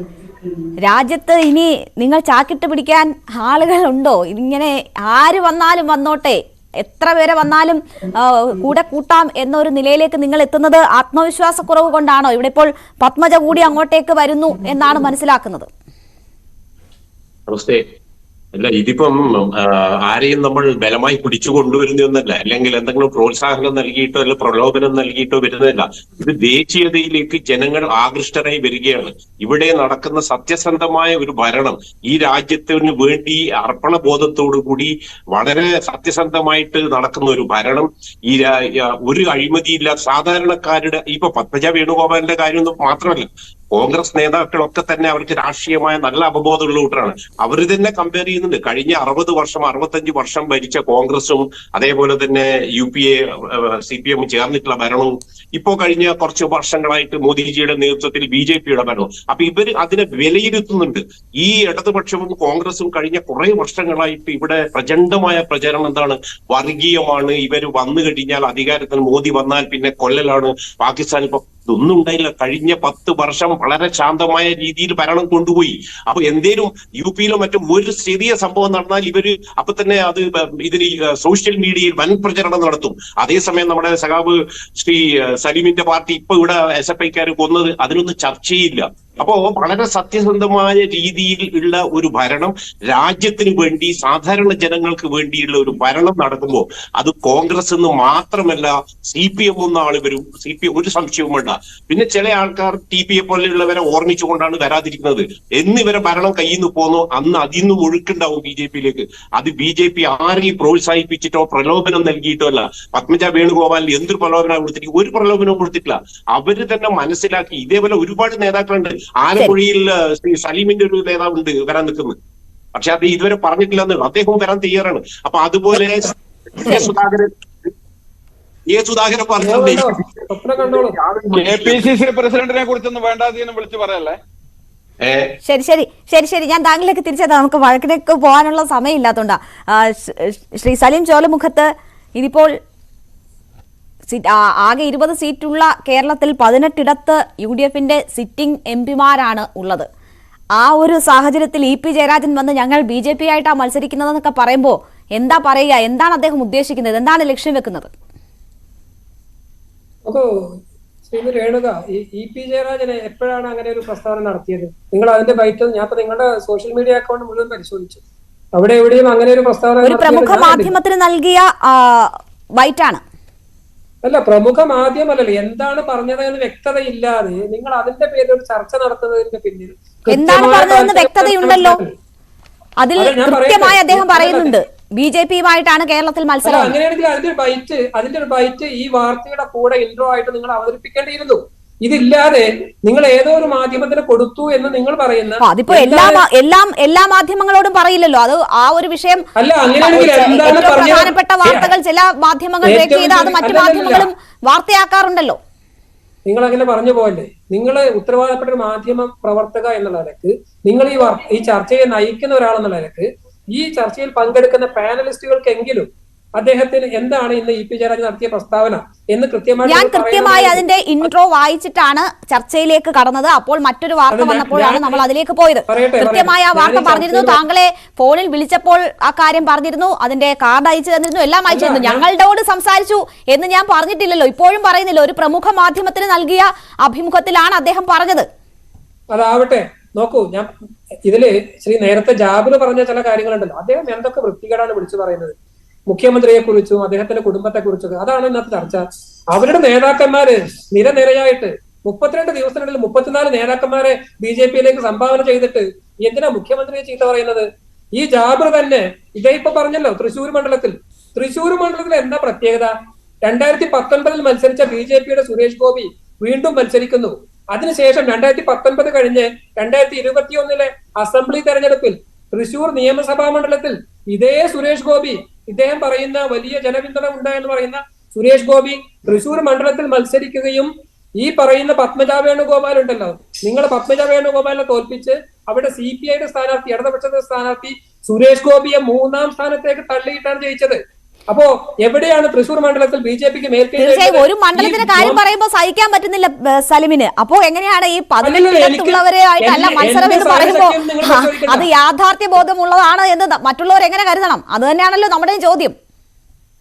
രാജ്യത്ത് ഇനി നിങ്ങൾ ചാക്കിട്ട് പിടിക്കാൻ ആളുകളുണ്ടോ? ഇങ്ങനെ ആര് വന്നാലും വന്നോട്ടെ, എത്ര പേരെ വന്നാലും കൂടെ കൂട്ടാം എന്നൊരു നിലയിലേക്ക് നിങ്ങൾ എത്തുന്നത് ആത്മവിശ്വാസക്കുറവ് കൊണ്ടാണോ? ഇവിടെ ഇപ്പോൾ പത്മജ കൂടി അങ്ങോട്ടേക്ക് വരുന്നു എന്നാണ് മനസ്സിലാക്കുന്നത്. അല്ല, ഇതിപ്പം ആരെയും നമ്മൾ ബലമായി പിടിച്ചു കൊണ്ടുവരുന്നൊന്നല്ല, അല്ലെങ്കിൽ എന്തെങ്കിലും പ്രോത്സാഹനം നൽകിയിട്ടോ അല്ല പ്രലോഭനം നൽകിയിട്ടോ വരുന്നതല്ല. ഇത് ദേശീയതയിലേക്ക് ജനങ്ങൾ ആകൃഷ്ടരായി വരികയാണ്. ഇവിടെ നടക്കുന്ന സത്യസന്ധമായ ഒരു ഭരണം, ഈ രാജ്യത്തിന് വേണ്ടി അർപ്പണബോധത്തോടു കൂടി വളരെ സത്യസന്ധമായിട്ട് നടക്കുന്ന ഒരു ഭരണം, ഈ ഒരു അഴിമതിയില്ല, സാധാരണക്കാരുടെ ഇപ്പൊ പത്മജ വേണുഗോപാലിന്റെ കാര്യം മാത്രമല്ല, കോൺഗ്രസ് നേതാക്കളൊക്കെ തന്നെ അവർക്ക് രാഷ്ട്രീയമായ നല്ല അവബോധമുള്ള കൂട്ടരാണ്. അവർ തന്നെ കമ്പയർ ചെയ്യുന്നുണ്ട്. കഴിഞ്ഞ 60 വർഷം 65 വർഷം ഭരിച്ച കോൺഗ്രസും അതേപോലെ തന്നെ UPA CPM ചേർന്നിട്ടുള്ള ഭരണവും ഇപ്പോ കഴിഞ്ഞ കുറച്ച് വർഷങ്ങളായിട്ട് മോദിജിയുടെ നേതൃത്വത്തിൽ BJP-യുടെ ഭരണവും. അപ്പൊ ഇവര് അതിനെ വിലയിരുത്തുന്നുണ്ട്. ഈ ഇടതുപക്ഷവും കോൺഗ്രസും കഴിഞ്ഞ കുറെ വർഷങ്ങളായിട്ട് ഇവിടെ പ്രചണ്ഡമായ പ്രചരണം എന്താണ്? വർഗീയമാണ്, ഇവര് വന്നു കഴിഞ്ഞാൽ അധികാരത്തിൽ മോദി വന്നാൽ പിന്നെ കൊല്ലലാണ്, പാകിസ്ഥാൻ ഇപ്പൊ ഇതൊന്നും ഉണ്ടായില്ല. കഴിഞ്ഞ 10 വർഷം വളരെ ശാന്തമായ രീതിയിൽ ഭരണം കൊണ്ടുപോയി. അപ്പൊ എന്തേലും UP-യിലോ മറ്റും ഒരു ചെറിയ സംഭവം നടന്നാൽ ഇവര് അപ്പൊ തന്നെ ഇതിന് സോഷ്യൽ മീഡിയയിൽ വൻ പ്രചരണം നടത്തും. അതേസമയം നമ്മുടെ സഖാവ് ശ്രീ സലീമിന്റെ പാർട്ടി ഇപ്പൊ ഇവിടെ SFI-ക്കാർ കൊന്നത് അതിനൊന്നും ചർച്ചയില്ല. അപ്പോ വളരെ സത്യസന്ധമായ രീതിയിൽ ഉള്ള ഒരു ഭരണം, രാജ്യത്തിന് വേണ്ടി സാധാരണ ജനങ്ങൾക്ക് വേണ്ടിയുള്ള ഒരു ഭരണം നടക്കുമ്പോൾ അത് കോൺഗ്രസ് എന്ന് മാത്രമല്ല CPM ആള് വരും. CPM ഒരു സംശയവും വേണ്ട. പിന്നെ ചില ആൾക്കാർ TPA പോലെയുള്ളവരെ ഓർമ്മിച്ചുകൊണ്ടാണ് വരാതിരിക്കുന്നത്. എന്നിവരെ ഭരണം കയ്യിൽ നിന്ന് പോന്നു അന്ന് അതിൽ നിന്നും ഒഴുക്കുണ്ടാവും BJP-യിലേക്ക്. അത് BJP ആരെയും പ്രോത്സാഹിപ്പിച്ചിട്ടോ പ്രലോഭനം നൽകിയിട്ടോ അല്ല. പത്മജ വേണുഗോപാലിന് എന്തൊരു പ്രലോഭനം കൊടുത്തിട്ട് ഒരു പ്രലോഭനവും കൊടുത്തിട്ടില്ല. അവര് തന്നെ മനസ്സിലാക്കി. ഇതേപോലെ ഒരുപാട് നേതാക്കളുണ്ട്. ആലപ്പുഴയിൽ ശ്രീ സലീമിന്റെ ഒരു നേതാവുണ്ട് വരാൻ നിൽക്കുന്നത്. പക്ഷെ അത് ഇതുവരെ പറഞ്ഞിട്ടില്ലെന്ന്. അദ്ദേഹവും വരാൻ തയ്യാറാണ്. അപ്പൊ അതുപോലെ സുധാകരൻ പറഞ്ഞത് KPCC പ്രസിഡന്റിനെ കുറിച്ചൊന്നും വേണ്ടാതീനം വിളിച്ചു പറയല്ലേ. ശരി, ഞാൻ താങ്കളിലേക്ക് തിരിച്ചെത്താം. നമുക്ക് വഴക്കിലേക്ക് പോകാനുള്ള സമയം ഇല്ലാത്തതുകൊണ്ടാ. ശ്രീ സലീം ചോലമുഖത്ത്, ഇതിപ്പോൾ ആകെ 20 സീറ്റുള്ള കേരളത്തിൽ 18 UDF-ന്റെ സിറ്റിംഗ് MP-മാരാണ് ഉള്ളത്. ആ ഒരു സാഹചര്യത്തിൽ EP ജയരാജൻ വന്ന് ഞങ്ങൾ BJP ആയിട്ടാണ് മത്സരിക്കുന്നതെന്നൊക്കെ പറയുമ്പോൾ എന്താ പറയുക? എന്താണ് അദ്ദേഹം ഉദ്ദേശിക്കുന്നത്? എന്താണ് ലക്ഷ്യം വെക്കുന്നത്? രേണുക, EP ജയരാജന് എപ്പോഴാണ് അങ്ങനെ ഒരു പ്രസ്താവന നടത്തിയത്? നിങ്ങൾ അതിന്റെ ബൈറ്റ് ഞാൻ നിങ്ങളുടെ സോഷ്യൽ മീഡിയ അക്കൗണ്ട് മുഴുവൻ പരിശോധിച്ചു. അവിടെ എവിടെയും അങ്ങനെ ഒരു പ്രസ്താവന ഒരു പ്രമുഖ മാധ്യമത്തിന് നൽകിയ ബൈറ്റാണ്. അല്ല, പ്രമുഖ മാധ്യമല്ലല്ലോ. എന്താണ് പറഞ്ഞത് എന്ന് വ്യക്തതയില്ലാതെ നിങ്ങൾ അതിന്റെ പേരിൽ ഒരു ചർച്ച നടത്തുന്നതിന്റെ പിന്നിൽ എന്താണ് പറഞ്ഞതെന്ന് വ്യക്തതയുണ്ടല്ലോ. അതിൽ കൃത്യമായി അദ്ദേഹം പറയുന്നുണ്ട് BJP-യുമായിട്ടാണ് കേരളത്തിൽ മത്സരം. അങ്ങനെയാണെങ്കിൽ അതിന്റെ ഒരു ബൈറ്റ് ഈ വാർത്തയുടെ കൂടെ ഇൻട്രോ ആയിട്ട് നിങ്ങൾ അവതരിപ്പിക്കേണ്ടിയിരുന്നു. ഇതില്ലാതെ നിങ്ങൾ ഏതോ ഒരു മാധ്യമത്തിന് കൊടുത്തു എന്ന് നിങ്ങൾ പറയുന്ന അതിപ്പോ എല്ലാ മാധ്യമങ്ങളോടും പറയില്ലല്ലോ. അത് ആ ഒരു വിഷയം അല്ല. അങ്ങനെയാണെങ്കിൽ പ്രധാനപ്പെട്ട വാർത്തകൾ ചില മാധ്യമങ്ങൾ ബ്രേക്ക് ചെയ്ത് അത് മറ്റു മാധ്യമങ്ങളും വാർത്തയാക്കാറുണ്ടല്ലോ. നിങ്ങൾ അങ്ങനെ പറഞ്ഞു പോകല്ലേ. നിങ്ങൾ ഉത്തരവാദപ്പെട്ട ഒരു മാധ്യമ പ്രവർത്തക എന്നുള്ള നിലക്ക്, നിങ്ങൾ ഈ ചർച്ചയെ നയിക്കുന്ന ഒരാളെന്നുള്ള നിലക്ക്, ഈ ചർച്ചയിൽ പങ്കെടുക്കുന്ന പാനലിസ്റ്റുകൾക്കെങ്കിലും അദ്ദേഹത്തിന് എന്താണ് ഇന്ന് ഇ പി ജയരാജൻ നടത്തിയ പ്രസ്താവന എന്ന് ഞാൻ കൃത്യമായി അതിന്റെ ഇൻട്രോ വായിച്ചിട്ടാണ് ചർച്ചയിലേക്ക് കടന്നത്. അപ്പോൾ മറ്റൊരു വാർത്ത വന്നപ്പോഴാണ് നമ്മൾ അതിലേക്ക് പോയത്. കൃത്യമായി ആ വാർത്ത പറഞ്ഞിരുന്നു, താങ്കളെ ഫോണിൽ വിളിച്ചപ്പോൾ ആ കാര്യം പറഞ്ഞിരുന്നു, അതിന്റെ കാർഡ് അയച്ചു തന്നിരുന്നു, എല്ലാം അയച്ചു തന്നു. ഞങ്ങളോട് സംസാരിച്ചു എന്ന് ഞാൻ പറഞ്ഞിട്ടില്ലല്ലോ, ഇപ്പോഴും പറയുന്നില്ല. ഒരു പ്രമുഖ മാധ്യമത്തിന് നൽകിയ അഭിമുഖത്തിലാണ് അദ്ദേഹം പറഞ്ഞത്. അതാവട്ടെ, നോക്കൂ, ഞാൻ ഇതില് നേരത്തെ ജാബിർ പറഞ്ഞ ചില കാര്യങ്ങളുണ്ടല്ലോ, അദ്ദേഹം എന്തൊക്കെ വൃത്തികേടാണ് വിളിച്ചു പറയുന്നത് മുഖ്യമന്ത്രിയെ കുറിച്ചും അദ്ദേഹത്തിന്റെ കുടുംബത്തെ കുറിച്ചൊക്കെ. അതാണ് ഇന്നത്തെ ചർച്ച. അവരുടെ നേതാക്കന്മാര് നിരനിരയായിട്ട് 32 ദിവസത്തിനുള്ളിൽ 34 നേതാക്കന്മാരെ BJP-യിലേക്ക് സംഭാവന ചെയ്തിട്ട് എന്തിനാ മുഖ്യമന്ത്രിയെ ചീത്ത പറയുന്നത്? ഈ ജാബിർ തന്നെ ഇതേ ഇപ്പൊ പറഞ്ഞല്ലോ, തൃശ്ശൂർ മണ്ഡലത്തിൽ എന്താ പ്രത്യേകത? 2019 മത്സരിച്ച BJP-യുടെ സുരേഷ് ഗോപി വീണ്ടും മത്സരിക്കുന്നു. അതിനുശേഷം 2019 കഴിഞ്ഞ് 2021 അസംബ്ലി തെരഞ്ഞെടുപ്പിൽ തൃശൂർ നിയമസഭാ മണ്ഡലത്തിൽ ഇതേ സുരേഷ് ഗോപി, ഇദ്ദേഹം പറയുന്ന വലിയ ജനപിന്തുണ ഉണ്ടായെന്ന് പറയുന്ന സുരേഷ് ഗോപി തൃശൂർ മണ്ഡലത്തിൽ മത്സരിക്കുകയും ഈ പറയുന്ന പത്മജ വേണുഗോപാൽ ഉണ്ടല്ലോ, നിങ്ങൾ പത്മജ വേണുഗോപാലിനെ തോൽപ്പിച്ച് അവിടെ CPI-യുടെ സ്ഥാനാർത്ഥി, ഇടതുപക്ഷത്തെ സ്ഥാനാർത്ഥി സുരേഷ് ഗോപിയെ 3ാം സ്ഥാനത്തേക്ക് തള്ളിയിട്ടാണ് ജയിച്ചത്. അപ്പോ എവിടെയാണ് തൃശൂർ മണ്ഡലത്തിൽ BJP-ക്ക് മേൽക്കൈ? ഒരു മണ്ഡലത്തിന്റെ കാര്യം പറയുമ്പോൾ സഹിക്കാൻ പറ്റുന്നില്ല സലിമിന്. അപ്പോ എങ്ങനെയാണ് ഈ 18-ുള്ളവരായിട്ടല്ല മത്സരം എന്ന് പറയുമ്പോ അത് യാഥാർത്ഥ്യ ബോധമുള്ളതാണ് എന്ന് മറ്റുള്ളവർ എങ്ങനെ കരുതണം? അത് തന്നെയാണല്ലോ നമ്മുടെ ചോദ്യം.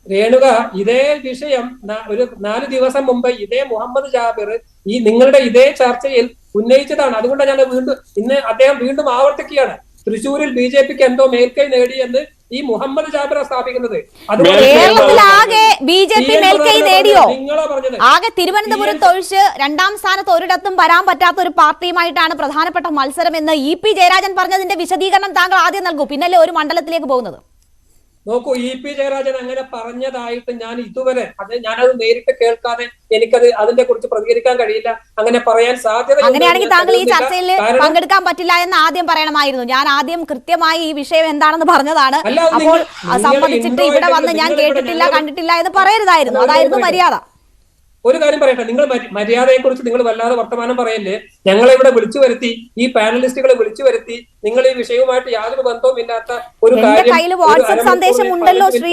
രേണുക, ഇതേ വിഷയം ഒരു 4 ദിവസം മുമ്പ് ഇതേ മുഹമ്മദ് ജാബിർ ഈ നിങ്ങളുടെ ഇതേ ചർച്ചയിൽ ഉന്നയിച്ചതാണ്. അതുകൊണ്ടാണ് ഞാൻ ഇന്ന് അദ്ദേഹം വീണ്ടും ആവർത്തിക്കുകയാണ്, തൃശ്ശൂരിൽ BJP-ക്ക് എന്തോ മേൽക്കൈ നേടിയെന്ന് ഈ മുഹമ്മദ് ജാബിർ സ്ഥാപിക്കുന്നത്. കേരളത്തിലാകെ BJP മേൽക്കൈ നേടിയോ? ആകെ തിരുവനന്തപുരത്ത് ഒഴിച്ച് 2ാം സ്ഥാനത്ത് ഒരിടത്തും വരാൻ പറ്റാത്ത ഒരു പാർട്ടിയുമായിട്ടാണ് പ്രധാനപ്പെട്ട മത്സരം എന്ന് ഇ പി ജയരാജൻ പറഞ്ഞതിന്റെ വിശദീകരണം താങ്കൾ ആദ്യം നൽകൂ, പിന്നല്ലേ ഒരു മണ്ഡലത്തിലേക്ക് പോകുന്നത്. നോക്കൂ, ഇ പി ജയരാജൻ അങ്ങനെ പറഞ്ഞതായിട്ട് ഞാൻ ഇതുവരെ ഞാനത് നേരിട്ട് കേൾക്കാതെ എനിക്കത് അതിനെ കുറിച്ച് പ്രതികരിക്കാൻ കഴിയില്ല. അങ്ങനെ പറയാൻ സാധ്യത. അങ്ങനെയാണെങ്കിൽ താങ്കൾ ഈ ചർച്ചയിൽ പങ്കെടുക്കാൻ പറ്റില്ല എന്ന് ആദ്യം പറയണമായിരുന്നു. ഞാൻ ആദ്യം കൃത്യമായി ഈ വിഷയം എന്താണെന്ന് പറഞ്ഞതാണ്. അപ്പോൾ സമ്മതിച്ചിട്ട് ഇവിടെ വന്ന് ഞാൻ കേട്ടിട്ടില്ല കണ്ടിട്ടില്ല എന്ന് പറയരുതായിരുന്നു. അതായിരുന്നു മര്യാദ. ഒരു കാര്യം പറയട്ടെ, നിങ്ങൾ മര്യാദയെ കുറിച്ച് നിങ്ങൾ വല്ലാതെ വർത്തമാനം പറയല്ലേ. ഞങ്ങളെ ഇവിടെ വിളിച്ചു വരുത്തി, ഈ പാനലിസ്റ്റുകളെ വിളിച്ചു വരുത്തി, നിങ്ങൾ ഈ വിഷയവുമായിട്ട് യാതൊരു ബന്ധവും ഇല്ലാത്ത ഒരു കാര്യം. കയ്യിൽ വാട്സ്ആപ്പ് സന്ദേശം ഉണ്ടല്ലോ ശ്രീ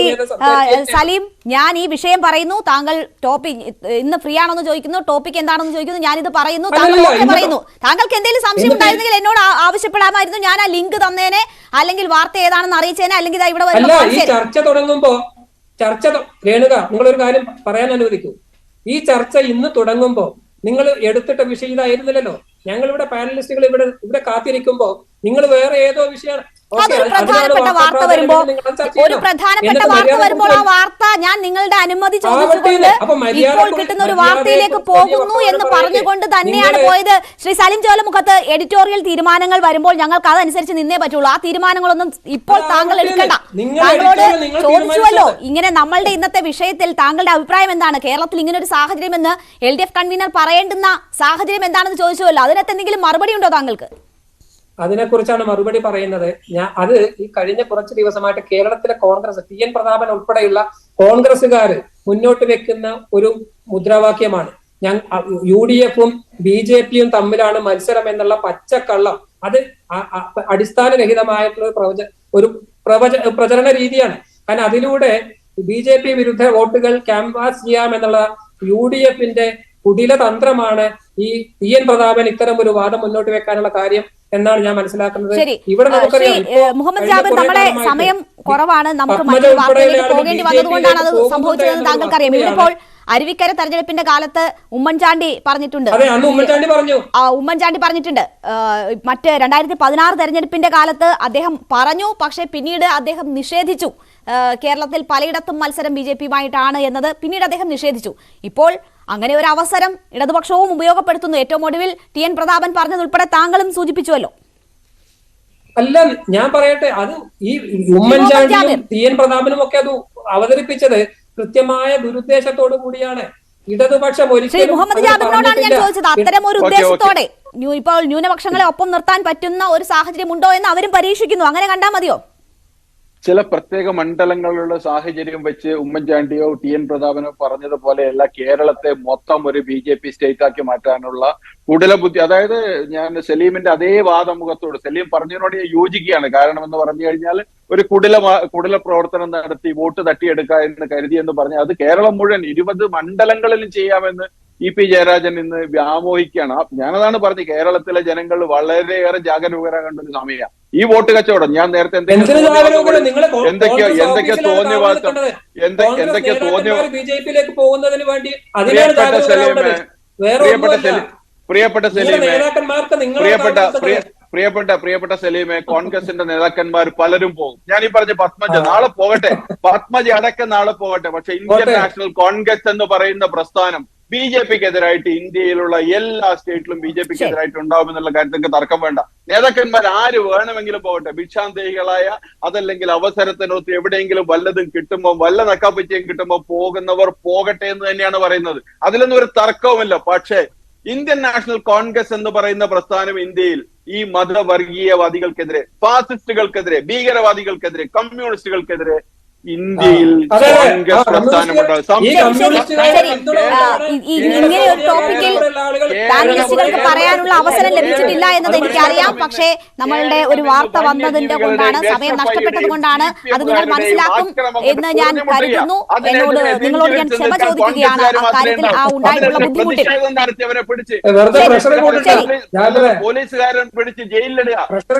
സലീം. ഞാൻ ഈ വിഷയം പറയുന്നു, താങ്കൾ ടോപ്പിക് ഇന്ന് ഫ്രീ ആണെന്ന് ചോദിക്കുന്നു, ടോപ്പിക് എന്താണെന്ന് ചോദിക്കുന്നു, ഞാനിത് പറയുന്നു, താങ്കൾ പറയുന്നു. താങ്കൾക്ക് എന്തെങ്കിലും സംശയം ഉണ്ടായിരുന്നെങ്കിൽ എന്നോട് ആവശ്യപ്പെടാമായിരുന്നു. ഞാൻ ആ ലിങ്ക് തന്നേനെ, അല്ലെങ്കിൽ വാർത്ത ഏതാണെന്ന് അറിയിച്ചേനെ, അല്ലെങ്കിൽ ഇവിടെ ചർച്ച തുടങ്ങുമ്പോ രേണുക, നിങ്ങളൊരു കാര്യം പറയാൻ അനുവദിക്കൂ. ഈ ചർച്ച ഇന്ന് തുടങ്ങുമ്പോ നിങ്ങൾ എടുത്തിട്ട വിഷയം ഇതായിരുന്നില്ലല്ലോ. ഞങ്ങൾ ഇവിടെ പാനലിസ്റ്റുകൾ ഇവിടെ കാത്തിരിക്കുമ്പോ നിങ്ങൾ വേറെ ഏതോ വിഷയമാണ്. ഒരു പ്രധാനപ്പെട്ട വാർത്ത വരുമ്പോൾ ആ വാർത്ത ഞാൻ നിങ്ങളുടെ അനുമതി ചോദിച്ചുകൊണ്ട് ഇപ്പോൾ കിട്ടുന്ന ഒരു വാർത്തയിലേക്ക് പോകുന്നു എന്ന് പറഞ്ഞുകൊണ്ട് തന്നെയാണ് പോയത്. ശ്രീ സലിം ചോലമുഖത്ത്, എഡിറ്റോറിയൽ തീരുമാനങ്ങൾ വരുമ്പോൾ ഞങ്ങൾക്ക് അതനുസരിച്ച് നിന്നേ പറ്റുള്ളൂ. ആ തീരുമാനങ്ങളൊന്നും ഇപ്പോൾ താങ്കൾ എടുക്കണ്ട. താങ്കളോട് ചോദിച്ചുവല്ലോ, ഇങ്ങനെ നമ്മളുടെ ഇന്നത്തെ വിഷയത്തിൽ താങ്കളുടെ അഭിപ്രായം എന്താണ്, കേരളത്തിൽ ഇങ്ങനെ ഒരു സാഹചര്യം എന്ന് LDF കൺവീനർ പറയേണ്ടുന്ന സാഹചര്യം എന്താണെന്ന് ചോദിച്ചുവല്ലോ. അതിനകത്ത് എന്തെങ്കിലും മറുപടി ഉണ്ടോ താങ്കൾക്ക്? അതിനെക്കുറിച്ചാണ് മറുപടി പറയുന്നത്. അത് ഈ കഴിഞ്ഞ കുറച്ച് ദിവസമായിട്ട് കേരളത്തിലെ കോൺഗ്രസ്, TN പ്രതാപൻ ഉൾപ്പെടെയുള്ള കോൺഗ്രസുകാര് മുന്നോട്ട് വെക്കുന്ന ഒരു മുദ്രാവാക്യമാണ്, UDF-ഉം BJP-യും തമ്മിലാണ് മത്സരം എന്നുള്ള പച്ചക്കള്ളം. അത് അടിസ്ഥാനരഹിതമായിട്ടുള്ള ഒരു പ്രചരണ രീതിയാണ്. കാരണം അതിലൂടെ BJP വിരുദ്ധ വോട്ടുകൾ ക്യാൻവാസ് ചെയ്യാമെന്നുള്ള UDF-ന്റെ കുടില തന്ത്രമാണ് ഈ TN പ്രതാപൻ ഇത്തരം ഒരു വാദം മുന്നോട്ട് വെക്കാനുള്ള കാര്യം എന്നാണ് ഞാൻ മനസ്സിലാക്കുന്നത്. ഇവിടെ മുഹമ്മദ് ജാബിർ, നമ്മുടെ സമയം കുറവാണ്, നമുക്ക് മറ്റൊരു വാർത്തയിലേക്ക് പോകേണ്ടി വന്നതുകൊണ്ടാണ് അത് സംഭവിച്ചതെന്ന് താങ്കൾക്കറിയാം. ഇപ്പോൾ അരുവിക്കര തെരഞ്ഞെടുപ്പിന്റെ കാലത്ത് ഉമ്മൻചാണ്ടി പറഞ്ഞിട്ടുണ്ട്, മറ്റ് 2016 തെരഞ്ഞെടുപ്പിന്റെ കാലത്ത് അദ്ദേഹം പറഞ്ഞു, പക്ഷെ പിന്നീട് അദ്ദേഹം നിഷേധിച്ചു. കേരളത്തിൽ പലയിടത്തും മത്സരം BJP-യുമായിട്ടാണ് എന്നത് പിന്നീട് അദ്ദേഹം നിഷേധിച്ചു. ഇപ്പോൾ അങ്ങനെ ഒരു അവസരം ഇടതുപക്ഷവും ഉപയോഗപ്പെടുത്തുന്നു. ഏറ്റവും ഒടുവിൽ TN പ്രതാപൻ പറഞ്ഞതുൾപ്പെടെ താങ്കളും സൂചിപ്പിച്ചുവല്ലോ. അല്ല, ഞാൻ പറയട്ടെ, അത് ഈ ഉമ്മൻചാണ്ടിയും TN പ്രതാപനും ഒക്കെ അത് അവതരിപ്പിച്ചത് കൃത്യമായ ദുരുദ്ദേശത്തോടു കൂടിയാണ്. ഇടതുപക്ഷം ഒരിക്കലും മുഹമ്മദ് ജാബിറിനോടാണ് ഞാൻ ചോദിച്ചത്, അത്തരം ഒരു ഉദ്ദേശത്തോടെ ഇപ്പോൾ ന്യൂനപക്ഷങ്ങളെ ഒപ്പം നിർത്താൻ പറ്റുന്ന ഒരു സാഹചര്യം ഉണ്ടോ എന്ന് അവരും പരീക്ഷിക്കുന്നു. അങ്ങനെ കണ്ടാൽ മതിയോ? ചില പ്രത്യേക മണ്ഡലങ്ങളിലുള്ള സാഹചര്യം വെച്ച് ഉമ്മൻചാണ്ടിയോ TN പ്രതാപനോ പറഞ്ഞതുപോലെയല്ല കേരളത്തെ മൊത്തം ഒരു BJP സ്റ്റേറ്റ് ആക്കി മാറ്റാനുള്ള കുടില ബുദ്ധി. അതായത് ഞാൻ സലീമിന്റെ അതേ വാദമുഖത്തോട് സലീം പറഞ്ഞതിനോട് ഞാൻ യോജിക്കുകയാണ്. കാരണം എന്ന് പറഞ്ഞു കഴിഞ്ഞാൽ ഒരു കുടില പ്രവർത്തനം നടത്തി വോട്ട് തട്ടിയെടുക്കുക എന്ന് കരുതി എന്ന് പറഞ്ഞാൽ അത് കേരളം മുഴുവൻ 20 മണ്ഡലങ്ങളിലും ചെയ്യാമെന്ന് EP ജയരാജൻ ഇന്ന് വ്യാമോഹിക്കുകയാണ്. ഞാനതാണ് പറഞ്ഞത്, കേരളത്തിലെ ജനങ്ങൾ വളരെയേറെ ജാഗരൂകരാകേണ്ട ഒരു സമയമാണ് ഈ വോട്ട് കച്ചവടം. ഞാൻ നേരത്തെ എന്തൊക്കെയോ തോന്നിയവാദം എന്തൊക്കെ തോന്നിയ ബിജെപിയിലേക്ക് പോകുന്നതിന് വേണ്ടി പ്രിയപ്പെട്ട സലീമെ, കോൺഗ്രസിന്റെ നേതാക്കന്മാർ പലരും പോകും. ഞാൻ ഈ പറഞ്ഞ പത്മജ നാളെ പോകട്ടെ, പത്മജ അടക്കം നാളെ പോകട്ടെ. പക്ഷെ ഇന്ത്യൻ നാഷണൽ കോൺഗ്രസ് എന്ന് പറയുന്ന പ്രസ്ഥാനം BJPക്കെതിരായിട്ട് ഇന്ത്യയിലുള്ള എല്ലാ സ്റ്റേറ്റിലും BJPക്കെതിരായിട്ട് ഉണ്ടാവുമെന്നുള്ള കാര്യത്തിൽ തർക്കം വേണ്ട. നേതാക്കന്മാർ ആര് വേണമെങ്കിലും പോകട്ടെ, ഭിക്ഷാന്തേഹികളായ അതല്ലെങ്കിൽ അവസരത്തിനൊത്ത് എവിടെയെങ്കിലും വല്ലതും കിട്ടുമ്പോൾ വല്ല നക്കാപ്പിച്ചയും കിട്ടുമ്പോൾ പോകുന്നവർ പോകട്ടെ എന്ന് തന്നെയാണ് പറയുന്നത്. അതിലൊന്നും ഒരു തർക്കവുമില്ല. പക്ഷേ ഇന്ത്യൻ നാഷണൽ കോൺഗ്രസ് എന്ന് പറയുന്ന പ്രസ്ഥാനം ഇന്ത്യയിൽ ഈ മതവർഗീയവാദികൾക്കെതിരെ, ഫാസിസ്റ്റുകൾക്കെതിരെ, ഭീകരവാദികൾക്കെതിരെ, കമ്മ്യൂണിസ്റ്റുകൾക്കെതിരെ ഇന്ത്യയിൽ കോൺഗ്രസ് പ്രസ്ഥാനമുണ്ട്. ഇങ്ങനെ ഒരു ടോപ്പിക്കിൽ പാനലിസ്റ്റുകൾക്ക് പറയാനുള്ള അവസരം ലഭിച്ചിട്ടില്ല എന്നത് എനിക്കറിയാം. പക്ഷേ നമ്മളുടെ ഒരു വാർത്ത വന്നതിന്റെ കൊണ്ടാണ്, സമയം നഷ്ടപ്പെട്ടത് കൊണ്ടാണ്. അത് നിങ്ങൾ മനസ്സിലാക്കും എന്ന് ഞാൻ കരുതുന്നു. നിങ്ങളോട് ഞാൻ ക്ഷമ ചോദിക്കുകയാണ് ആ കാര്യത്തിൽ, ആ ഉണ്ടായിട്ടുള്ള ബുദ്ധിമുട്ടിൽ. പോലീസുകാരൻ പിടിച്ച് ജയിലിലിടുക,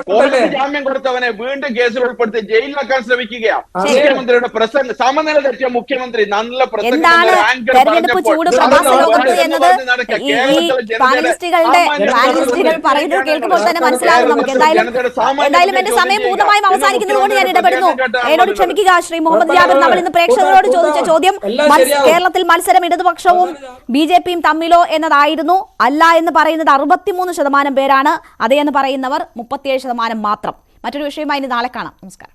കോടതി ജാമ്യം കൊടുത്തവനെ വീണ്ടും കേസിൽ ഉൾപ്പെടുത്തി ജയിലിലാക്കാൻ ശ്രമിക്കുകയാണ്. മുഖ്യമന്ത്രിയുടെ പ്രസംഗം സമനില തെറ്റിയ മുഖ്യമന്ത്രി നല്ല എന്താണ് തെരഞ്ഞെടുപ്പ് ചൂട് പ്രവാസ ലോകത്ത് എന്നത് ഈ പാനലിസ്റ്റുകൾ പറയുന്നത് കേൾക്കുമ്പോൾ തന്നെ മനസ്സിലാകും നമുക്ക്. എന്തായാലും എന്റെ സമയം പൂർണ്ണമായും അവസാനിക്കുന്നത് കൊണ്ട് ഞാൻ ഇടപെടുന്നു. എന്നോട് ക്ഷമിക്കുക ശ്രീ മുഹമ്മദ് ജാബിർ. നമ്മൾ ഇന്ന് പ്രേക്ഷകരോട് ചോദിച്ച ചോദ്യം കേരളത്തിൽ മത്സരം ഇടതുപക്ഷവും BJPയും തമ്മിലോ എന്നതായിരുന്നു. അല്ല എന്ന് പറയുന്നത് 63% പേരാണ്, അതേ എന്ന് പറയുന്നവർ 37% മാത്രം. മറ്റൊരു വിഷയമായി നാളെ കാണാം. നമസ്കാരം.